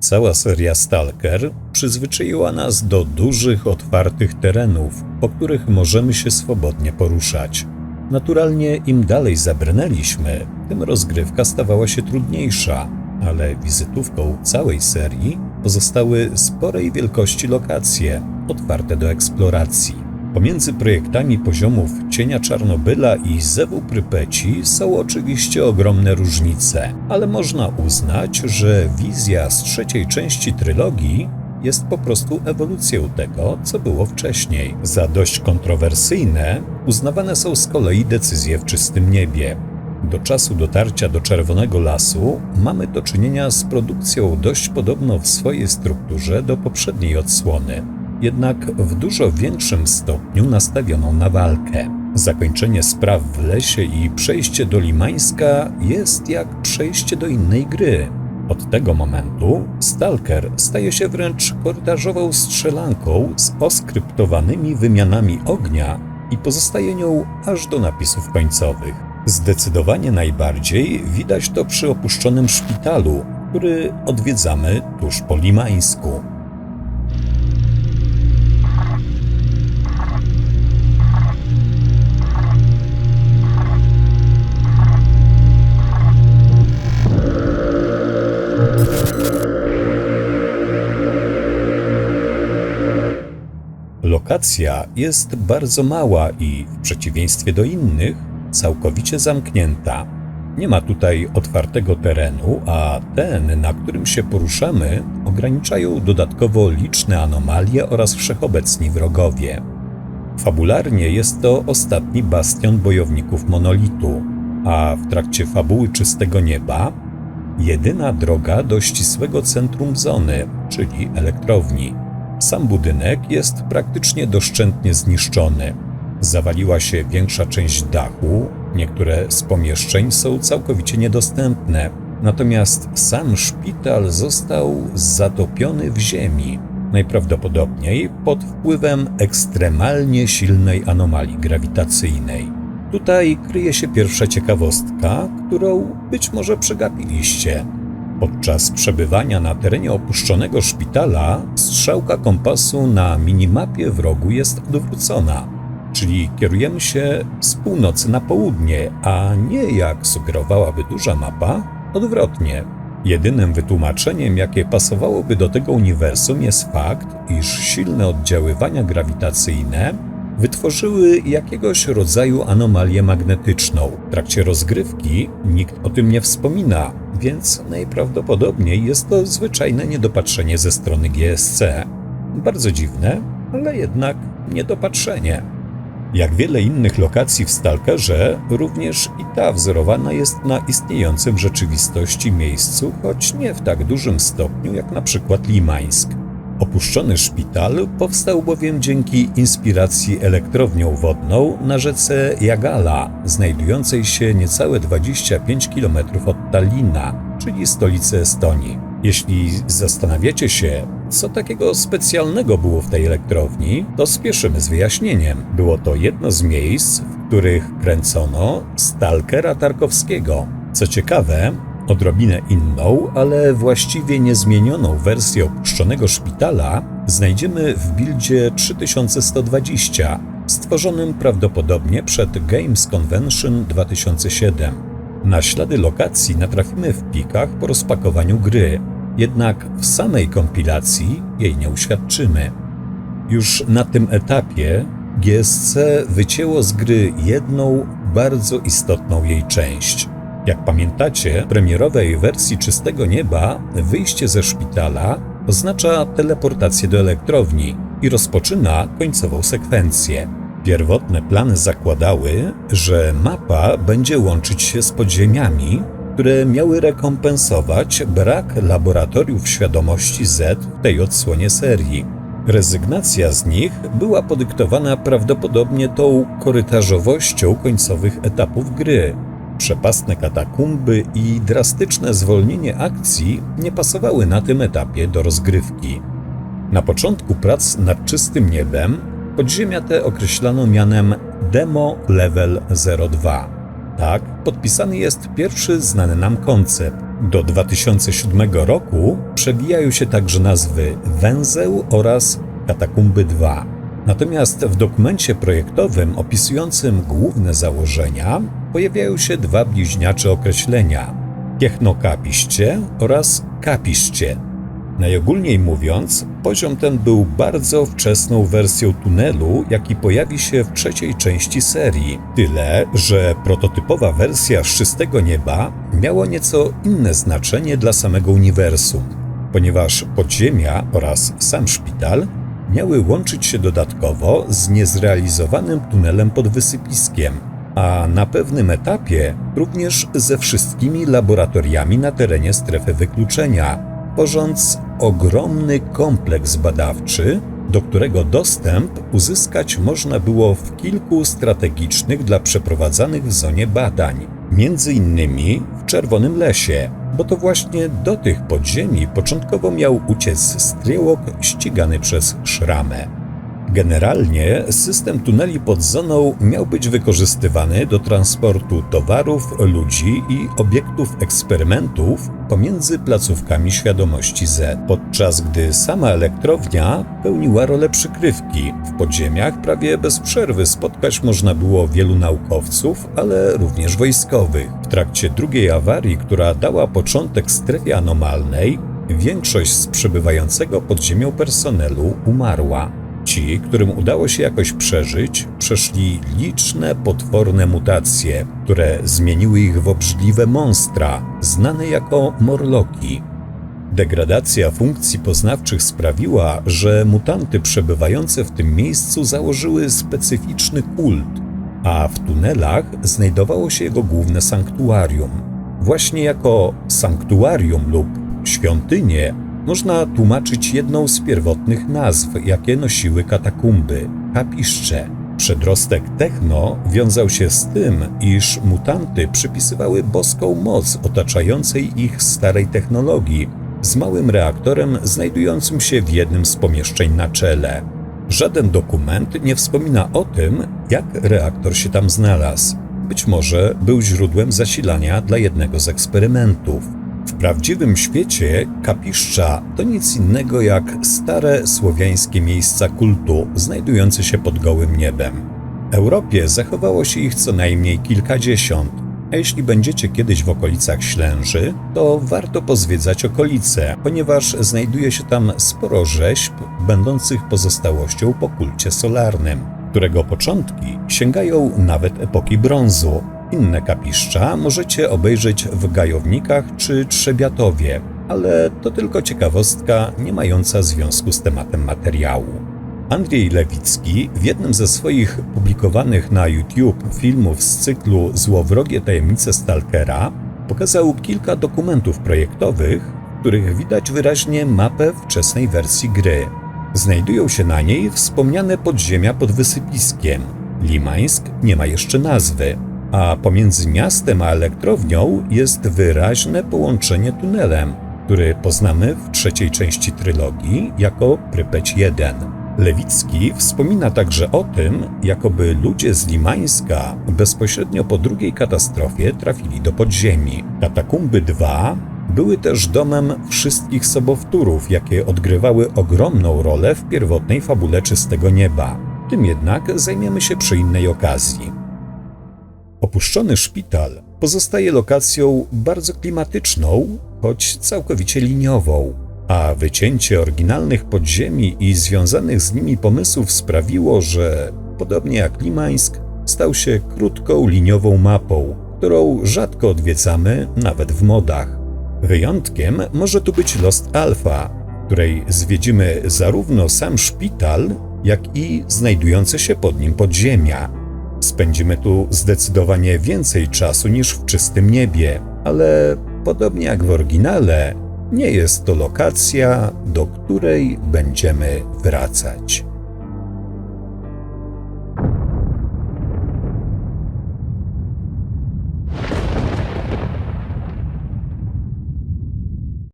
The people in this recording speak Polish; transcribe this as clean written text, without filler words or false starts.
Cała seria Stalker przyzwyczaiła nas do dużych, otwartych terenów, po których możemy się swobodnie poruszać. Naturalnie im dalej zabrnęliśmy, tym rozgrywka stawała się trudniejsza, ale wizytówką całej serii pozostały sporej wielkości lokacje, otwarte do eksploracji. Pomiędzy projektami poziomów Cienia Czarnobyla i Zewu Prypeci są oczywiście ogromne różnice, ale można uznać, że wizja z trzeciej części trylogii jest po prostu ewolucją tego, co było wcześniej. Za dość kontrowersyjne uznawane są z kolei decyzje w Czystym Niebie. Do czasu dotarcia do Czerwonego Lasu mamy do czynienia z produkcją dość podobną w swojej strukturze do poprzedniej odsłony, jednak w dużo większym stopniu nastawioną na walkę. Zakończenie spraw w lesie i przejście do Limańska jest jak przejście do innej gry. Od tego momentu Stalker staje się wręcz korytarzową strzelanką z oskryptowanymi wymianami ognia i pozostaje nią aż do napisów końcowych. Zdecydowanie najbardziej widać to przy opuszczonym szpitalu, który odwiedzamy tuż po Limańsku. Lokacja jest bardzo mała i w przeciwieństwie do innych całkowicie zamknięta. Nie ma tutaj otwartego terenu, a ten, na którym się poruszamy, ograniczają dodatkowo liczne anomalie oraz wszechobecni wrogowie. Fabularnie jest to ostatni bastion bojowników Monolitu, a w trakcie fabuły Czystego Nieba jedyna droga do ścisłego centrum zony, czyli elektrowni. Sam budynek jest praktycznie doszczętnie zniszczony. Zawaliła się większa część dachu, niektóre z pomieszczeń są całkowicie niedostępne, natomiast sam szpital został zatopiony w ziemi, najprawdopodobniej pod wpływem ekstremalnie silnej anomalii grawitacyjnej. Tutaj kryje się pierwsza ciekawostka, którą być może przegapiliście. Podczas przebywania na terenie opuszczonego szpitala strzałka kompasu na minimapie w rogu jest odwrócona, czyli kierujemy się z północy na południe, a nie, jak sugerowałaby duża mapa, odwrotnie. Jedynym wytłumaczeniem, jakie pasowałoby do tego uniwersum, jest fakt, iż silne oddziaływania grawitacyjne wytworzyły jakiegoś rodzaju anomalię magnetyczną. W trakcie rozgrywki nikt o tym nie wspomina, więc najprawdopodobniej jest to zwyczajne niedopatrzenie ze strony GSC. Bardzo dziwne, ale jednak niedopatrzenie. Jak wiele innych lokacji w Stalkerze, również i ta wzorowana jest na istniejącym w rzeczywistości miejscu, choć nie w tak dużym stopniu jak na przykład Limańsk. Opuszczony szpital powstał bowiem dzięki inspiracji elektrownią wodną na rzece Jagala, znajdującej się niecałe 25 km od Tallina, czyli stolicy Estonii. Jeśli zastanawiacie się, co takiego specjalnego było w tej elektrowni, to spieszymy z wyjaśnieniem. Było to jedno z miejsc, w których kręcono Stalkera Tarkowskiego. Co ciekawe, odrobinę inną, ale właściwie niezmienioną wersję opuszczonego szpitala znajdziemy w buildzie 3120, stworzonym prawdopodobnie przed Games Convention 2007. Na ślady lokacji natrafimy w plikach po rozpakowaniu gry, jednak w samej kompilacji jej nie uświadczymy. Już na tym etapie GSC wycięło z gry jedną, bardzo istotną jej część. Jak pamiętacie, w premierowej wersji Czystego Nieba wyjście ze szpitala oznacza teleportację do elektrowni i rozpoczyna końcową sekwencję. Pierwotne plany zakładały, że mapa będzie łączyć się z podziemiami, które miały rekompensować brak laboratoriów świadomości Z w tej odsłonie serii. Rezygnacja z nich była podyktowana prawdopodobnie tą korytarzowością końcowych etapów gry. Przepastne katakumby i drastyczne zwolnienie akcji nie pasowały na tym etapie do rozgrywki. Na początku prac nad Czystym Niebem podziemia te określano mianem Demo Level 02. Tak, podpisany jest pierwszy znany nam koncept, Do 2007 roku przewijają się także nazwy Węzeł oraz Katakumby 2. Natomiast w dokumencie projektowym opisującym główne założenia pojawiają się dwa bliźniacze określenia: Piechno-Kapiście oraz Kapiście. Najogólniej mówiąc, poziom ten był bardzo wczesną wersją tunelu, jaki pojawi się w trzeciej części serii. Tyle, że prototypowa wersja z Czystego Nieba miała nieco inne znaczenie dla samego uniwersum, ponieważ podziemia oraz sam szpital miały łączyć się dodatkowo z niezrealizowanym tunelem pod wysypiskiem, a na pewnym etapie również ze wszystkimi laboratoriami na terenie strefy wykluczenia, tworząc ogromny kompleks badawczy, do którego dostęp uzyskać można było w kilku strategicznych dla przeprowadzanych w zonie badań, między innymi w Czerwonym Lesie, bo to właśnie do tych podziemi początkowo miał uciec Striełok ścigany przez Szramę. Generalnie system tuneli pod zoną miał być wykorzystywany do transportu towarów, ludzi i obiektów eksperymentów pomiędzy placówkami Świadomości Z, podczas gdy sama elektrownia pełniła rolę przykrywki. W podziemiach prawie bez przerwy spotkać można było wielu naukowców, ale również wojskowych. W trakcie drugiej awarii, która dała początek strefie anomalnej, większość z przebywającego pod ziemią personelu umarła. Ci, którym udało się jakoś przeżyć, przeszli liczne potworne mutacje, które zmieniły ich w obrzydliwe monstra, znane jako Morloki. Degradacja funkcji poznawczych sprawiła, że mutanty przebywające w tym miejscu założyły specyficzny kult, a w tunelach znajdowało się jego główne sanktuarium. Właśnie jako sanktuarium lub świątynię można tłumaczyć jedną z pierwotnych nazw, jakie nosiły katakumby – kapiszcze. Przedrostek techno wiązał się z tym, iż mutanty przypisywały boską moc otaczającej ich starej technologii z małym reaktorem znajdującym się w jednym z pomieszczeń na czele. Żaden dokument nie wspomina o tym, jak reaktor się tam znalazł. Być może był źródłem zasilania dla jednego z eksperymentów. W prawdziwym świecie kapiszcza to nic innego jak stare słowiańskie miejsca kultu znajdujące się pod gołym niebem. W Europie zachowało się ich co najmniej kilkadziesiąt, a jeśli będziecie kiedyś w okolicach Ślęży, to warto pozwiedzać okolice, ponieważ znajduje się tam sporo rzeźb będących pozostałością po kulcie solarnym, którego początki sięgają nawet epoki brązu. Inne kapiszcza możecie obejrzeć w Gajownikach czy Trzebiatowie, ale to tylko ciekawostka nie mająca związku z tematem materiału. Andrzej Lewicki w jednym ze swoich publikowanych na YouTube filmów z cyklu Złowrogie tajemnice Stalkera pokazał kilka dokumentów projektowych, w których widać wyraźnie mapę wczesnej wersji gry. Znajdują się na niej wspomniane podziemia pod wysypiskiem. Limańsk nie ma jeszcze nazwy, a pomiędzy miastem a elektrownią jest wyraźne połączenie tunelem, który poznamy w trzeciej części trylogii jako Prypeć 1. Lewicki wspomina także o tym, jakoby ludzie z Limańska bezpośrednio po drugiej katastrofie trafili do podziemi. Katakumby 2 były też domem wszystkich sobowtórów, jakie odgrywały ogromną rolę w pierwotnej fabule Czystego Nieba. Tym jednak zajmiemy się przy innej okazji. Opuszczony szpital pozostaje lokacją bardzo klimatyczną, choć całkowicie liniową, a wycięcie oryginalnych podziemi i związanych z nimi pomysłów sprawiło, że, podobnie jak Limańsk, stał się krótką liniową mapą, którą rzadko odwiedzamy nawet w modach. Wyjątkiem może tu być Lost Alpha, w której zwiedzimy zarówno sam szpital, jak i znajdujące się pod nim podziemia. Spędzimy tu zdecydowanie więcej czasu niż w Czystym Niebie, ale podobnie jak w oryginale, nie jest to lokacja, do której będziemy wracać.